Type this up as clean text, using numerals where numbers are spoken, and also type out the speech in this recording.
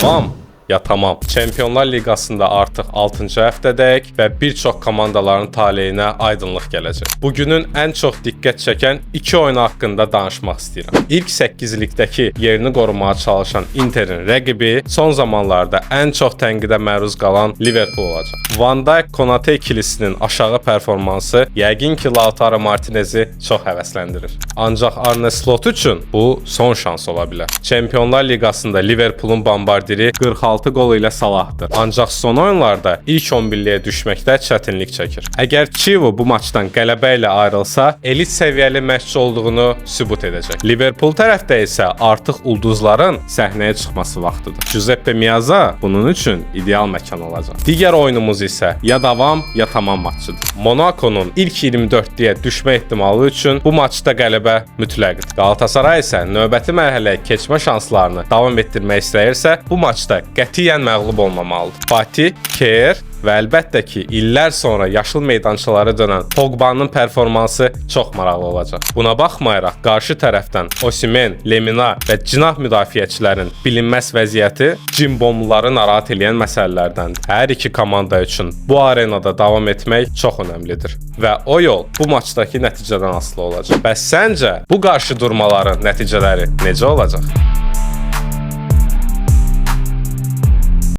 Davam ya tamam. Çempionlar Liqasında artıq 6-cı həftədəyik və bir çox komandaların taleyinə aydınlıq gələcək. Bugünün ən çox diqqət çəkən iki oyunu haqqında danışmaq istəyirəm. İlk 8-likdəki yerini qorumaya çalışan Interin rəqibi son zamanlarda ən çox tənqidə məruz qalan Liverpool olacaq. Van Dijk Konate ikilisinin aşağı performansı yəqin ki Lautaro Martinez'i çox həvəsləndirir. Ancaq Arne Slot üçün bu son şans ola bilər. Çempionlar Liqasında Liverpool'un bombardiri 46 qol ilə Salahdır. Ancaq son oyunlarda ilk 11-liyə düşməkdə çətinlik çəkir. Əgər Chivo bu maçdan qələbə ilə ayrılsa, elit səviyyəli məşqçi olduğunu sübut edəcək. Liverpool tərəfdə isə artıq ulduzların səhnəyə çıxması vaxtıdır. Giuseppe Meazza bunun üçün ideal məkan olacaq. Digər oyunumuz isə ya davam, ya tamam maçıdır. Monaco'nun ilk 24-liyə düşmə ehtimalı üçün bu maçda qələbə mütləqdir. Galatasaray isə növbəti mərhələyə keçmə şanslarını davam etdirmək istəyirsə, bu maçda qətiyyən məğlub olmamalıdır. Fatih, Kerr və əlbəttə ki, illər sonra yaşıl meydançalara dönən Pogba'nın performansı çox maraqlı olacaq. Buna baxmayaraq, qarşı tərəfdən Osimhen, Lemina və cinah müdafiəçilərin bilinməz vəziyyəti cimbomluları narahat edən məsələlərdəndir. Hər iki komanda üçün bu arenada davam etmək çox önəmlidir və o yol bu maçdakı nəticədən asılı olacaq. Bəs səncə bu qarşı durmaların nəticələri necə olacaq?